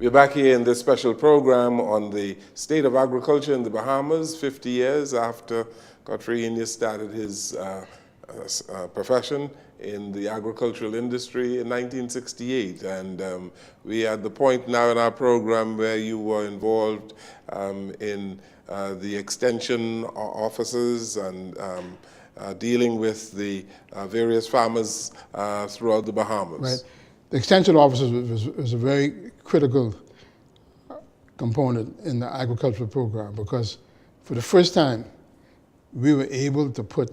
We're back here in this special program on the state of agriculture in the Bahamas, 50 years after Poultry Industry started his profession in the agricultural industry in 1968. And we are at the point now in our program where you were involved in the extension offices and dealing with the various farmers throughout the Bahamas. Right. The extension offices was a very critical component in the agricultural program, because for the first time we were able to put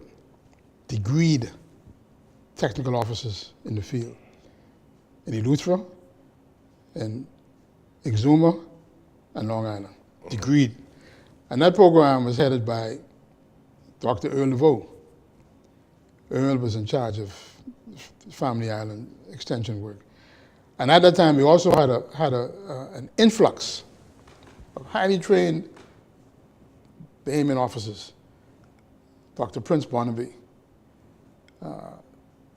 degreed technical officers in the field, in Eleuthera, in Exuma, and Long Island, degreed. And that program was headed by Dr. Earl Laveau. Earl was in charge of Family Island extension work. And at that time, we also had an influx of highly trained Bahamian officers. Dr. Prince Barnaby,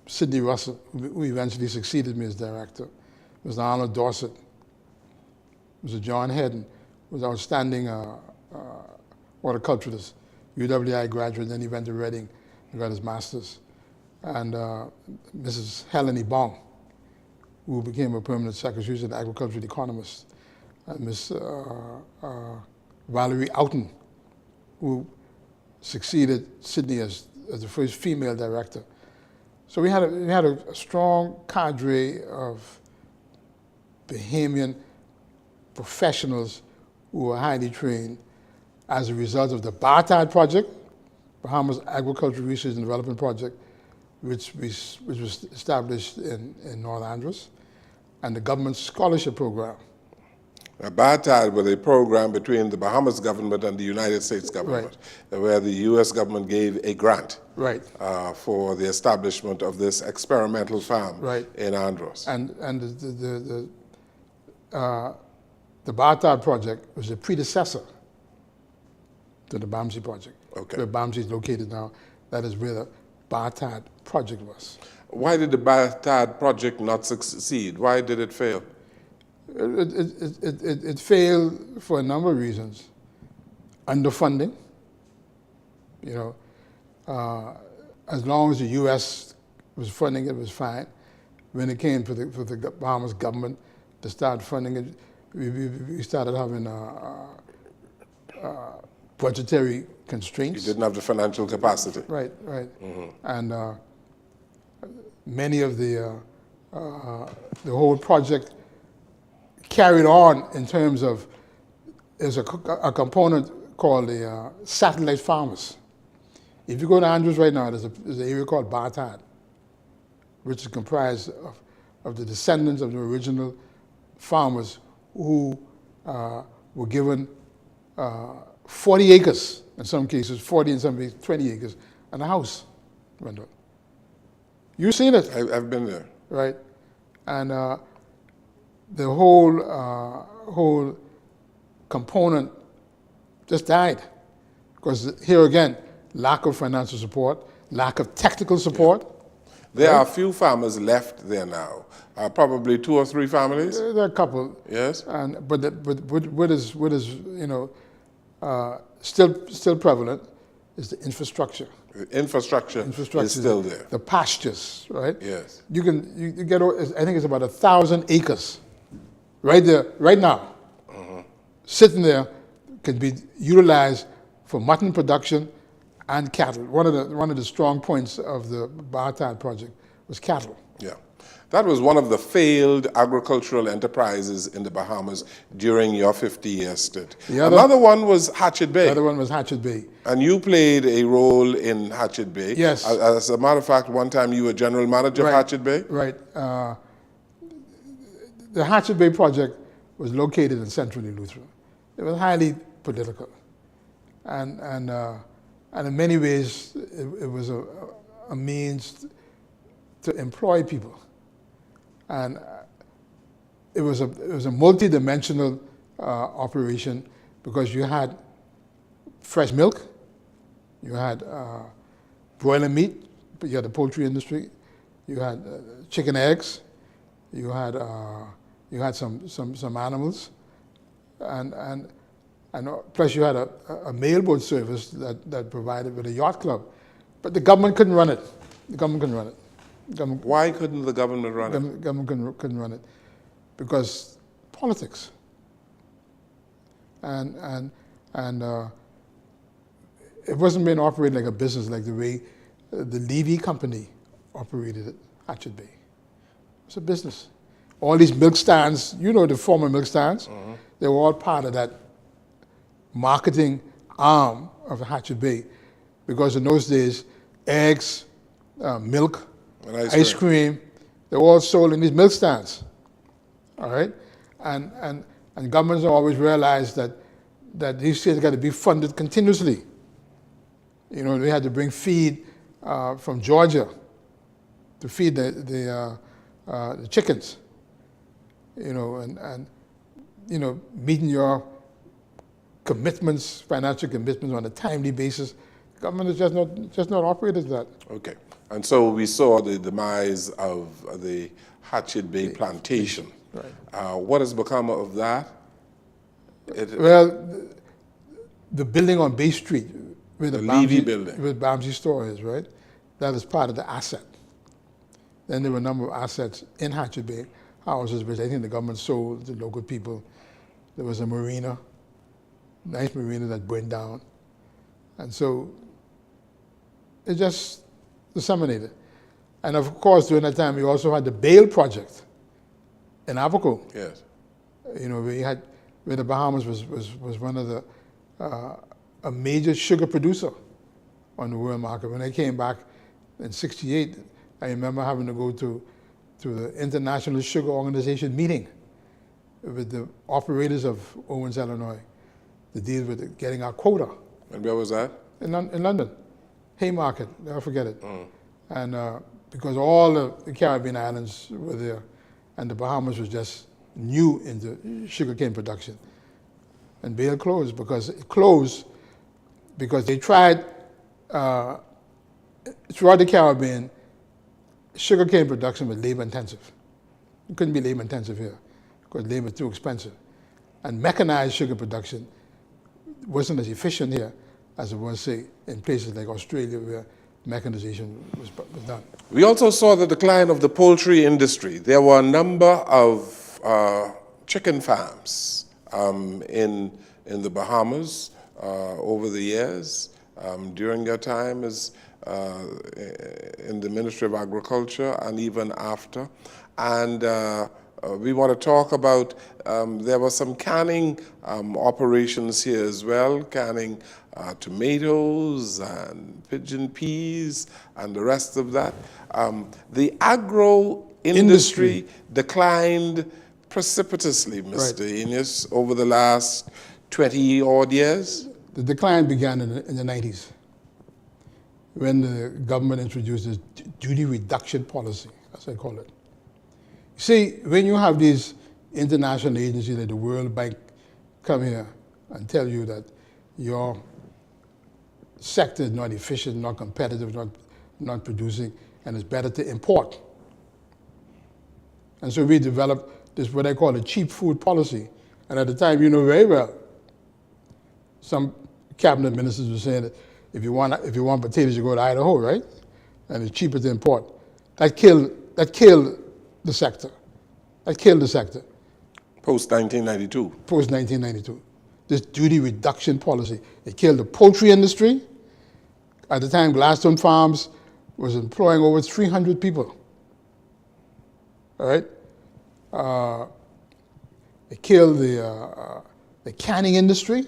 Sidney Russell, who eventually succeeded me as director, Mr. Arnold Dorset, Mr. John Hedden, was outstanding horticulturalist, UWI graduate, then he went to Reading and got his master's. And Mrs. Helen Bong, who became a permanent secretary, she's an agricultural economist, and Miss Valerie Oughton, who succeeded Sydney as the first female director. So we had a strong cadre of Bahamian professionals who were highly trained as a result of the BARTAD project, Bahamas Agricultural Research and Development Project, which was established in North Andros, and the government scholarship program. Now, BARTAD was a program between the Bahamas government and the United States government, where the U.S. government gave a grant for the establishment of this experimental farm in Andros. And the BARTAD project was a predecessor to the BAMZ project. Where BAMZ is located now, that is where the BARTAD project was. Why did the BARTAD project not succeed? Why did it fail? It failed for a number of reasons. Underfunding. You know, as long as the U.S. was funding it was fine. When it came for the Bahamas government to start funding it, we started having budgetary constraints. You didn't have the financial capacity. Right. And many of the whole project carried on in terms of, there's a component called the satellite farmers. If you go to Andros right now, there's an area called BARTAD, which is comprised of the descendants of the original farmers who were given 40 acres, in some cases 40, in some cases 20 acres, and a house rental. You've seen it. I've been there. Right. And the whole component just died. Because here again, lack of financial support, lack of technical support. There are a few farmers left there now. Probably 2 or 3 families. There are a couple. Yes. And but what is you know still prevalent is the infrastructure. The infrastructure is still there. The pastures, right? Yes. You get, I think it's about 1,000 acres, right there, right now, sitting there, can be utilized for mutton production and cattle. One of the strong points of the BARTAD project was cattle. Yeah. That was one of the failed agricultural enterprises in the Bahamas during your 50-year stint. Another one was Hatchet Bay. The other one was Hatchet Bay. And you played a role in Hatchet Bay. Yes. As a matter of fact, one time you were general manager of Hatchet Bay. Right. The Hatchet Bay project was located in central Eleuthera. It was highly political. And in many ways, it was a means to employ people. And it was a multi-dimensional operation because you had fresh milk, you had broiler meat, you had the poultry industry, you had chicken eggs, you had some animals, and plus you had a mailboat service that provided with a yacht club, but the government couldn't run it. The government couldn't run it. Why couldn't the government run it? The government couldn't run it because politics. And it wasn't being operated like a business like the way the Levy Company operated at Hatchet Bay. It's a business. All these milk stands, you know, the former milk stands, they were all part of that marketing arm of Hatchet Bay, because in those days, eggs, milk, and ice cream, they were all sold in these milk stands. All right, and governments always realized that these things got to be funded continuously. You know, they had to bring feed from Georgia to feed the chickens. You know, and you know, meeting your commitments, financial commitments on a timely basis. Government is just not operated that. Okay, and so we saw the demise of the Hatchet Bay plantation. Right. What has become of that? Well, the building on Bay Street, where the Levy building, where BAMZ store is, right? That is part of the asset. Then there were a number of assets in Hatchet Bay, houses which I think the government sold to local people. There was a marina, nice marina that burned down. And so it just disseminated. And of course, during that time, we also had the Bale project in Abaco. yes, You know, where the Bahamas was one of the, a major sugar producer on the world market. When I came back in '68, I remember having to go to the International Sugar Organization meeting with the operators of Owens, Illinois, to deal with getting our quota. and where was that? In London, Haymarket, never forget it. And because all the Caribbean islands were there, and the Bahamas was just new into sugarcane production. And Bale closed because they tried, throughout the Caribbean, sugarcane production was labor intensive. It couldn't be labor intensive here because labor was too expensive. And mechanized sugar production wasn't as efficient here as it was, say, in places like Australia where mechanization was done. We also saw the decline of the poultry industry. There were a number of chicken farms in the Bahamas over the years. During your time as in the Ministry of Agriculture and even after. And we want to talk about, there were some canning operations here as well, canning tomatoes and pigeon peas and the rest of that. The agro industry declined precipitously, Mr. Enos, over the last 20-odd years. The decline began in the 90s when the government introduced this duty reduction policy, as I call it. See, when you have these international agencies like the World Bank come here and tell you that your sector is not efficient, not competitive, not producing, and it's better to import. And so we developed this, what I call a cheap food policy. And at the time, you know very well, some cabinet ministers were saying that if you want potatoes, you go to Idaho, right? And it's cheaper to import. That killed the sector. That killed the sector. Post-1992. Post-1992. This duty reduction policy. It killed the poultry industry. At the time, Gladstone Farms was employing over 300 people. all right? They killed the canning industry.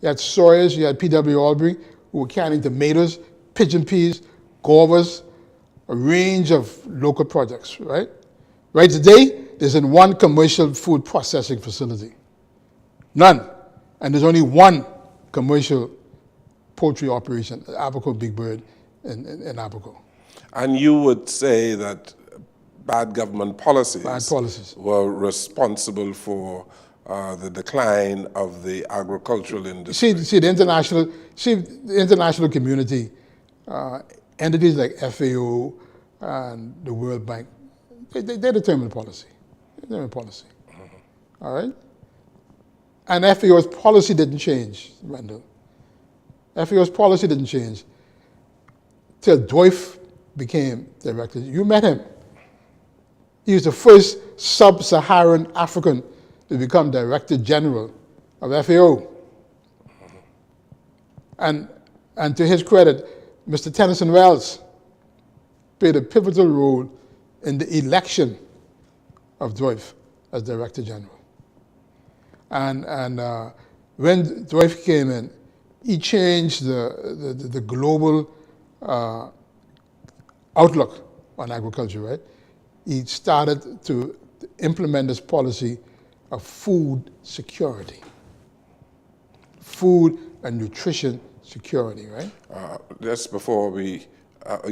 You had Sawyers, you had P.W. Albury, who were canning tomatoes, pigeon peas, guavas, a range of local projects, right? Right today, there's in one commercial food processing facility. None. And there's only one commercial poultry operation, Abaco Big Bird in Abaco. And you would say that bad government policies, were responsible for the decline of the agricultural industry. See, the international community, entities like FAO and the World Bank, they determine policy. They determine policy. All right? And FAO's policy didn't change, Randall. FAO's policy didn't change till Doif became director. You met him. He was the first sub-Saharan African to become Director General of FAO. And to his credit, Mr. Tennyson Wells played a pivotal role in the election of Doif as Director General. And when Doif came in, he changed the global outlook on agriculture, right? He started to implement this policy of food security, food and nutrition security, right? Just before we,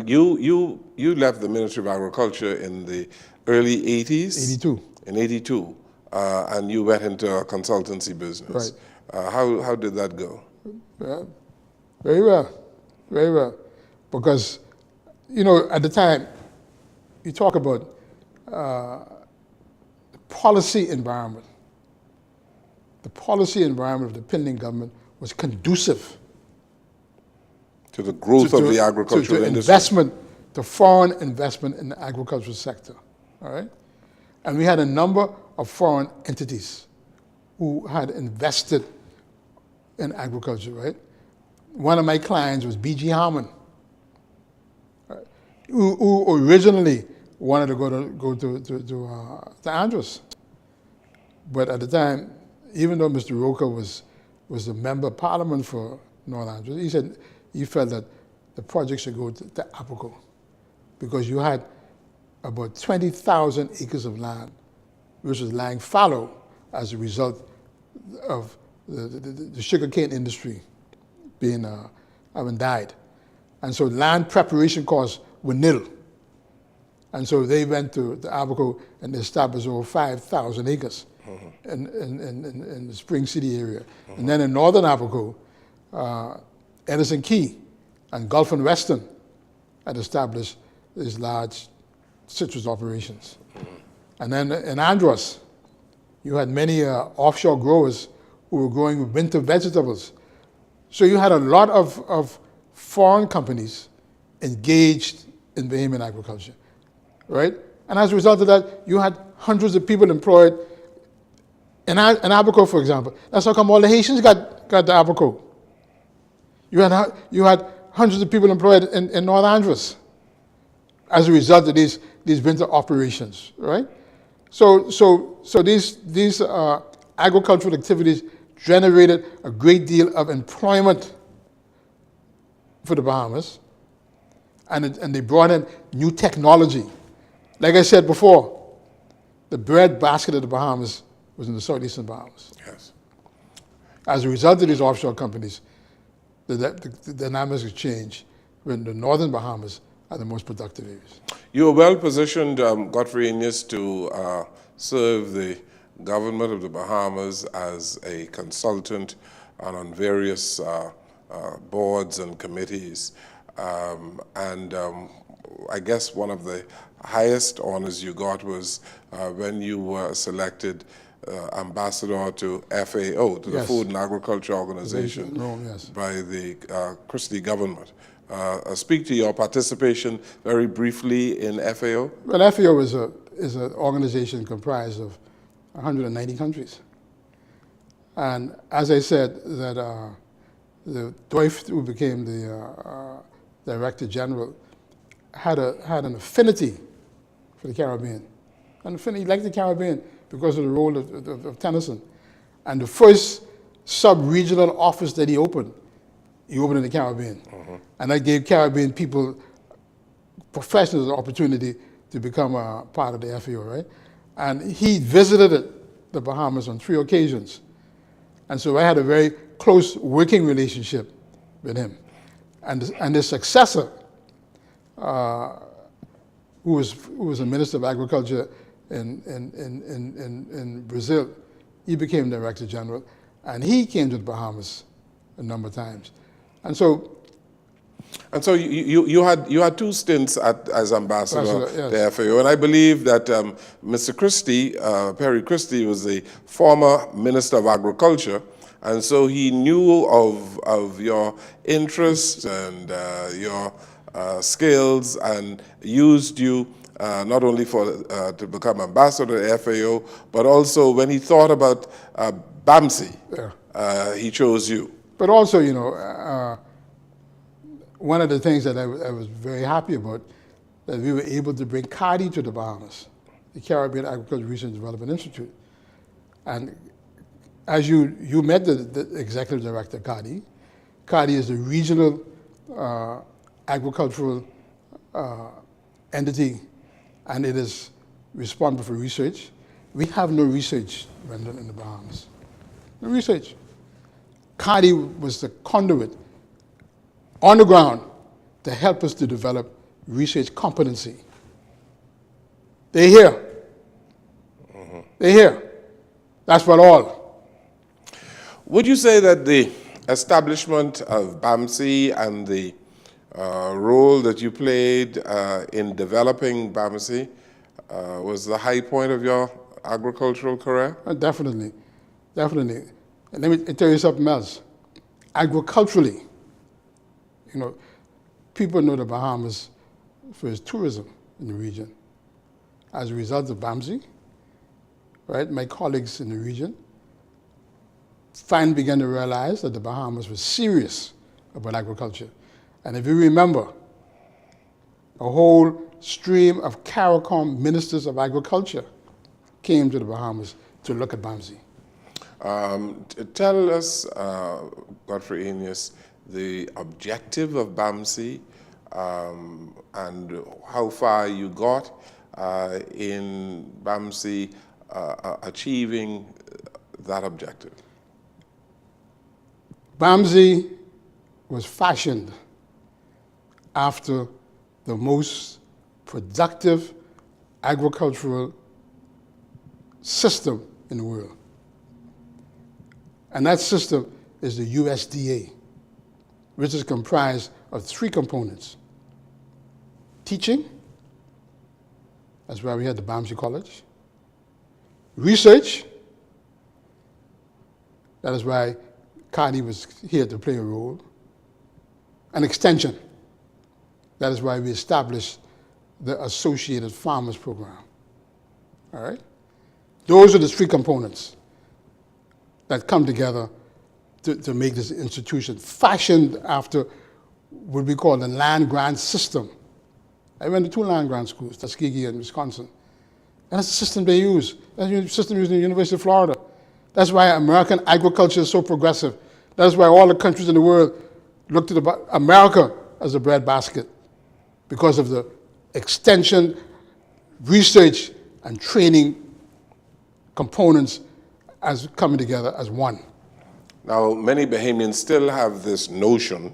you left the Ministry of Agriculture in the early 80s? 82. In 82, and you went into a consultancy business. Right. How did that go? Very well, very well. Because, you know, at the time, you talk about policy environment. The policy environment of the pending government was conducive to the growth of the agricultural industry. Investment, to foreign investment in the agricultural sector, all right? And we had a number of foreign entities who had invested in agriculture, right? One of my clients was B.G. Harmon, right? who originally wanted to go to Andros. But at the time, even though Mr. Roca was a member of parliament for North Andros, he said he felt that the project should go to Abaco because you had about 20,000 acres of land which was lying fallow as a result of the sugarcane industry being having died. And so land preparation costs were nil. And so they went to Abaco and established over 5,000 acres in the Spring City area. And then in northern Abaco, Edison Key and Gulf and Western had established these large citrus operations. And then in Andros, you had many offshore growers who were growing winter vegetables. So you had a lot of foreign companies engaged in Bahamian agriculture, right? And as a result of that, you had hundreds of people employed in Abaco, for example. That's how come all the Haitians got to Abaco. You had hundreds of people employed in North Andros as a result of these winter operations, right? So these agricultural activities generated a great deal of employment for the Bahamas, and they brought in new technology. Like I said before, the bread basket of the Bahamas was in the southeastern Bahamas. Yes. As a result of these offshore companies, the dynamics have changed when the northern Bahamas are the most productive areas. You are well positioned, Godfrey Inyas, to serve the government of the Bahamas as a consultant and on various boards and committees. I guess one of the highest honors you got was when you were selected ambassador to FAO, to the Food and Agriculture Organization, by the Christie government. Speak to your participation very briefly in FAO. Well, FAO is an organization comprised of 190 countries. And as I said, that the Doif, who became the Director General, had an affinity for the Caribbean. And he liked the Caribbean because of the role of Tennyson. And the first sub-regional office that he opened in the Caribbean. And that gave Caribbean people, professionals, the opportunity to become a part of the FAO, right? And he visited the Bahamas on 3 occasions. And so I had a very close working relationship with him. And his successor, who was a minister of agriculture in Brazil, he became Director General, and he came to the Bahamas a number of times. And so you had 2 stints as ambassador yes. to the FAO, and I believe that Mr. Christie, Perry Christie, was the former Minister of Agriculture, and so he knew of your interests and your skills, and used you not only to become ambassador to the FAO, but also when he thought about BAMZ, he chose you. But also, you know, one of the things that I was very happy about, that we were able to bring Kadhi to the Bahamas, the Caribbean Agricultural Research and Development Institute. And as you met the executive director, Kadhi. Kadhi is the regional agricultural entity, and it is responsible for research. We have no research rendered in the Bahamas. No research. Kadhi was the conduit on the ground to help us to develop research competency. They're here. They're here. That's what all. Would you say that the establishment of BAMZ and the role that you played in developing BAMZ was the high point of your agricultural career? Definitely, definitely. And let me tell you something else. Agriculturally, you know, people know the Bahamas for its tourism in the region. As a result of BAMZ, right, my colleagues in the region finally began to realize that the Bahamas was serious about agriculture. And if you remember, a whole stream of CARICOM ministers of agriculture came to the Bahamas to look at BAMZ. Tell us, Godfrey Aeneas, the objective of BAMZ and how far you got in BAMZ achieving that objective. BAMZ was fashioned after the most productive agricultural system in the world. And that system is the USDA, which is comprised of 3 components. Teaching, that's why we had the BAMZ College. Research, that is why Kadhi was here to play a role. And extension, that is why we established the Associated Farmers Program. All right? Those are the 3 components that come together to make this institution fashioned after what we call the land grant system. I went to 2 land grant schools, Tuskegee and Wisconsin. And that's the system they use. That's the system used in the University of Florida. That's why American agriculture is so progressive. That's why all the countries in the world look to America as a breadbasket, because of the extension, research, and training components as coming together as one. Now, many Bahamians still have this notion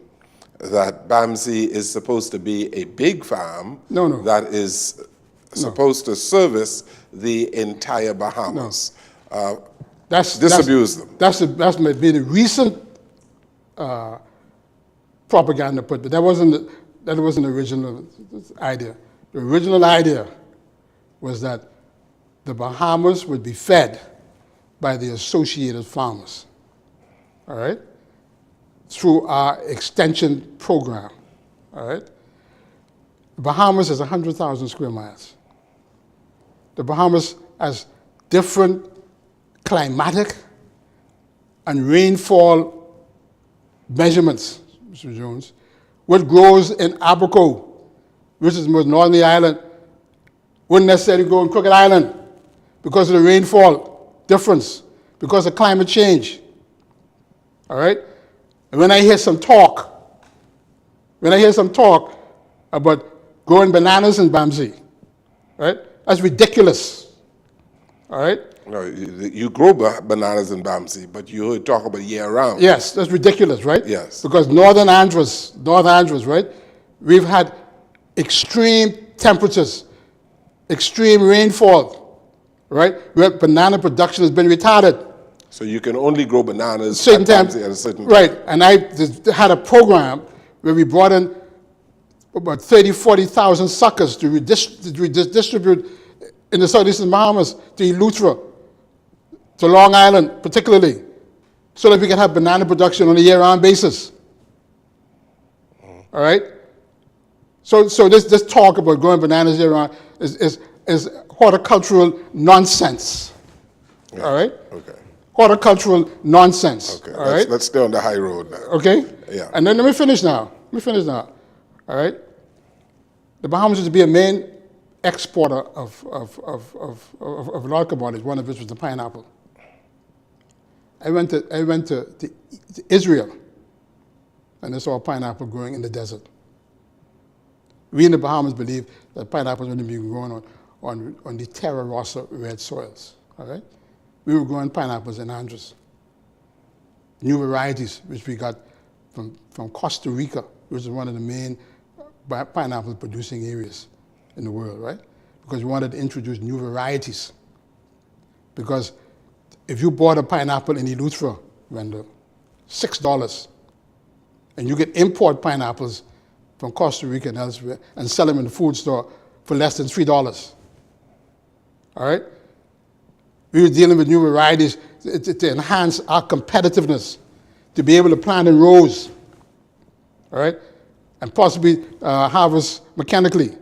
that BAMZ is supposed to be a big farm that is supposed to service the entire Bahamas. Disabuse them. That's been the recent propaganda put, but that wasn't the original idea. The original idea was that the Bahamas would be fed by the associated farmers, all right, through our extension program, all right. The Bahamas is 100,000 square miles. The Bahamas has different climatic and rainfall measurements, Mr. Jones. What grows in Abaco, which is the most northerly island, wouldn't necessarily grow in Crooked Island. because of the rainfall difference, because of climate change. All right? And when I hear some talk about growing bananas in BAMZ, right? That's ridiculous. All right? No, you grow bananas in BAMZ, but you talk about year-round. Yes, that's ridiculous, right? Yes. Because Northern Andros, right? We've had extreme temperatures, extreme rainfall, right? Where banana production has been retarded. So you can only grow bananas Certain at times, BAMZ at a certain time. right? And I had a program where we brought in about 40,000 suckers to distribute in the southeastern Bahamas, to Eleuthera, to Long Island particularly, so that we can have banana production on a year-round basis. All right? So this talk about growing bananas year-round is horticultural nonsense. Yeah. All right? Okay. Horticultural nonsense. Okay. All right? Let's stay on the high road now. Okay? Yeah. And then let me finish now. All right? The Bahamas used to be a main exporter of a lot of commodities, one of which was the pineapple. I went to Israel, and I saw pineapple growing in the desert. We in the Bahamas believe that pineapple is going to be grown on the Terra Rossa red soils. All right? We were growing pineapples in Andros. New varieties, which we got from Costa Rica, which is one of the main pineapple producing areas in the world, right? Because we wanted to introduce new varieties. Because if you bought a pineapple in Eleuthera, Wendell, $6, and you get import pineapples from Costa Rica and elsewhere and sell them in the food store for less than $3. All right? We were dealing with new varieties to enhance our competitiveness, to be able to plant in rows, all right? And possibly harvest mechanically.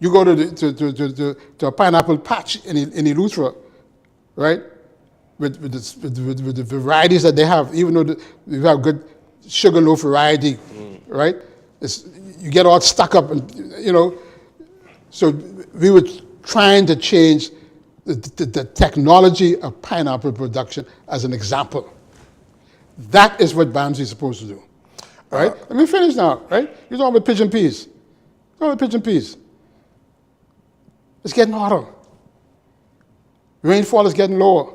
You go to a pineapple patch in Eleuthera, right? With the varieties that they have, even though we have good sugarloaf variety, right? You get all stuck up, and you know. So we were trying to change the technology of pineapple production as an example. That is what BAMZ is supposed to do. All right? Let me finish now, right? You're talking about pigeon peas. It's getting hotter. Rainfall is getting lower.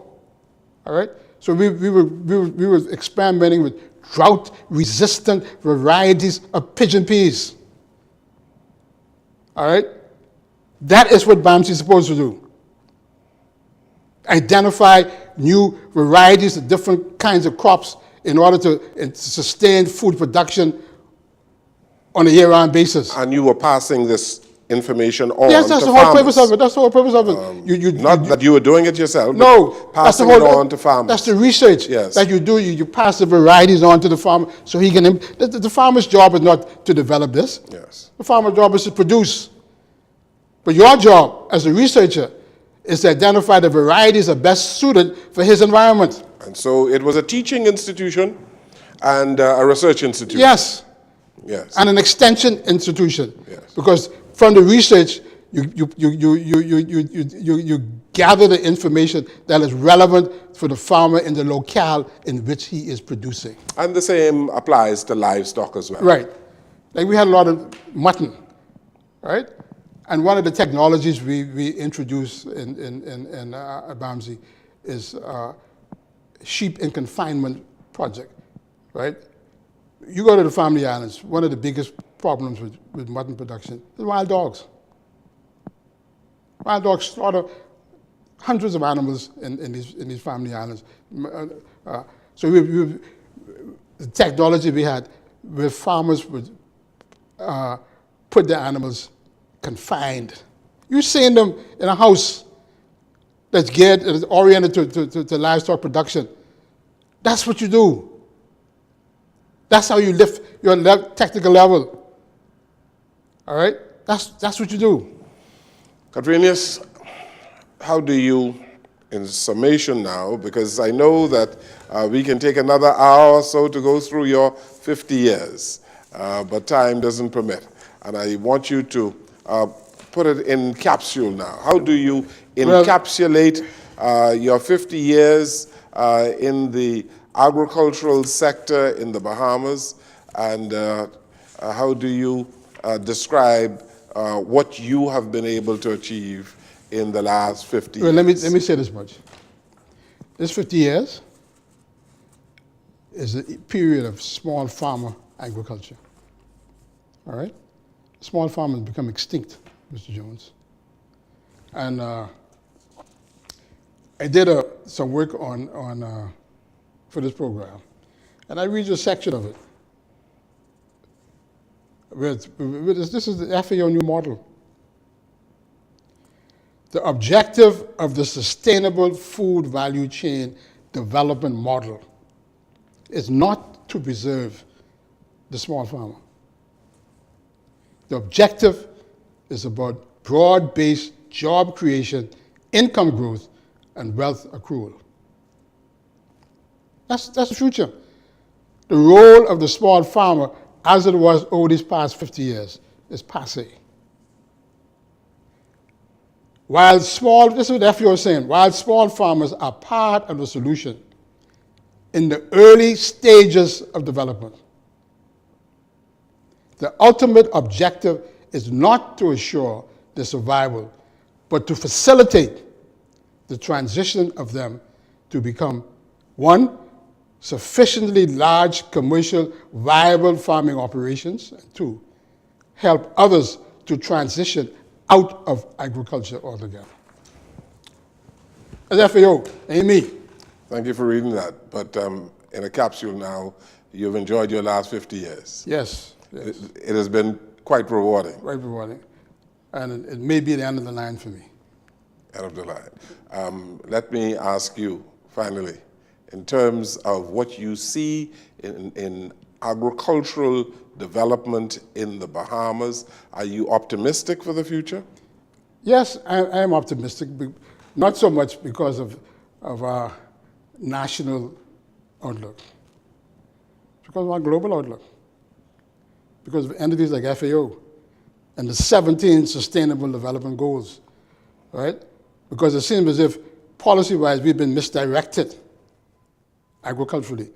All right? So we were experimenting with drought-resistant varieties of pigeon peas. All right? That is what BAMZ is supposed to do. Identify new varieties of different kinds of crops in order to sustain food production on a year-round basis. And you were passing this information on yes, that's to the whole farmers. purpose of it. That's the whole purpose of it. Not that you were doing it yourself, no, but passing it on to farmers. That's the research that you do. You pass the varieties on to the farmer so he can. The farmer's job is not to develop this. Yes. The farmer's job is to produce. But your job as a researcher is to identify the varieties that are best suited for his environment. And so it was a teaching institution and a research institution. Yes. Yes. And an extension institution. Yes. Because from the research, you gather the information that is relevant for the farmer in the locale in which he is producing. And the same applies to livestock as well. Right. Like we had a lot of mutton, right? And one of the technologies we introduced in BAMZ is sheep in confinement project, right? You go to the Family Islands, one of the biggest problems with mutton production is wild dogs. Wild dogs slaughter hundreds of animals in these Family Islands. So the technology we had, where farmers would put their animals confined. You're seeing them in a house that's geared, that's oriented to livestock production. That's what you do. That's how you lift your technical level. All right? That's what you do. Kadrinius, how do you, in summation now, because I know that we can take another hour or so to go through your 50 years, but time doesn't permit. And I want you to put it in capsule now. How do you encapsulate your 50 years in the agricultural sector in the Bahamas, and how do you describe what you have been able to achieve in the last 50 years? Let me say this much. This 50 years is a period of small farmer agriculture. All right? Small farmers become extinct, Mr. Jones. And I did some work for this program, and I read you a section of it. This is the FAO new model. The objective of the Sustainable Food Value Chain Development Model is not to preserve the small farmer. The objective is about broad-based job creation, income growth, and wealth accrual. That's the future. The role of the small farmer, as it was over these past 50 years, is passé. This is what the FAO is saying, while small farmers are part of the solution in the early stages of development, the ultimate objective is not to assure their survival, but to facilitate the transition of them to become, one, sufficiently large commercial viable farming operations, and two, help others to transition out of agriculture altogether. As FAO, ain't me. Thank you for reading that. But in a capsule now, you've enjoyed your last 50 years. Yes. It has been quite rewarding. Quite rewarding. And it may be the end of the line for me. End of the line. Let me ask you, finally, in terms of what you see in agricultural development in the Bahamas, are you optimistic for the future? Yes, I am optimistic, not so much because of our national outlook, because of our global outlook, because of entities like FAO and the 17 Sustainable Development Goals, right? Because it seems as if policy-wise we've been misdirected agriculturally.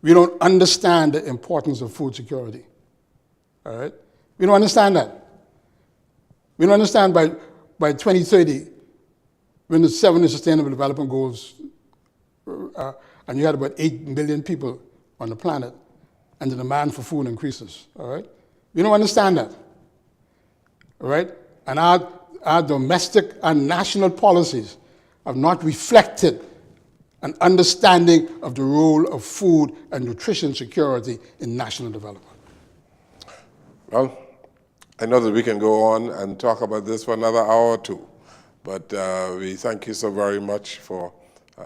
We don't understand the importance of food security, all right? We don't understand that. We don't understand by 2030, when the 17 Sustainable Development Goals, and you had about 8 million people on the planet, and the demand for food increases, all right? We don't understand that, all right? And our domestic and national policies have not reflected an understanding of the role of food and nutrition security in national development. Well, I know that we can go on and talk about this for another hour or two, but we thank you so very much for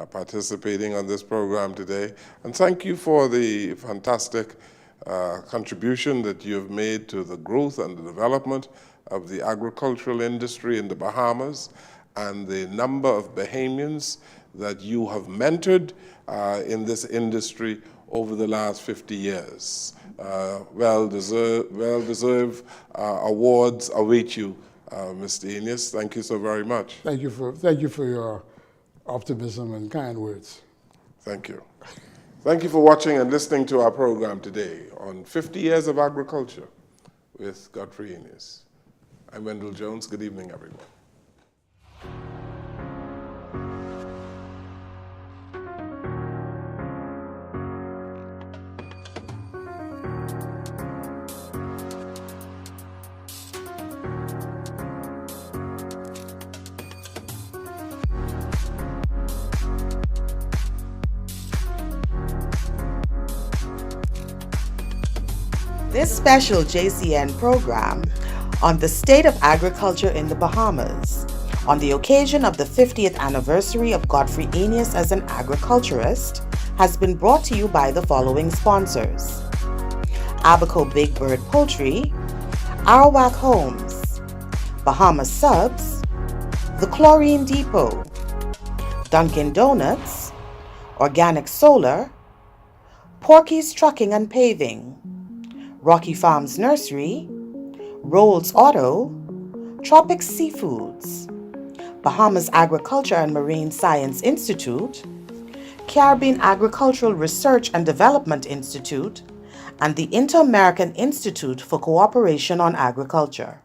participating on this program today. And thank you for the fantastic contribution that you have made to the growth and the development of the agricultural industry in the Bahamas, and the number of Bahamians that you have mentored in this industry over the last 50 years. Well-deserved awards await you, Mr. Enos. Thank you so very much. Thank you for your optimism and kind words. Thank you. Thank you for watching and listening to our program today on 50 Years of Agriculture with Godfrey Enos. I'm Wendell Jones. Good evening, everyone. This special JCN program on the state of agriculture in the Bahamas on the occasion of the 50th anniversary of Godfrey Enos as an agriculturist has been brought to you by the following sponsors: Abaco Big Bird Poultry, Arawak Homes, Bahamas Subs, The Chlorine Depot, Dunkin' Donuts, Organic Solar, Porky's Trucking and Paving, Rocky Farms Nursery, Rolls Auto, Tropic Seafoods, Bahamas Agriculture and Marine Science Institute, Caribbean Agricultural Research and Development Institute, and the Inter-American Institute for Cooperation on Agriculture.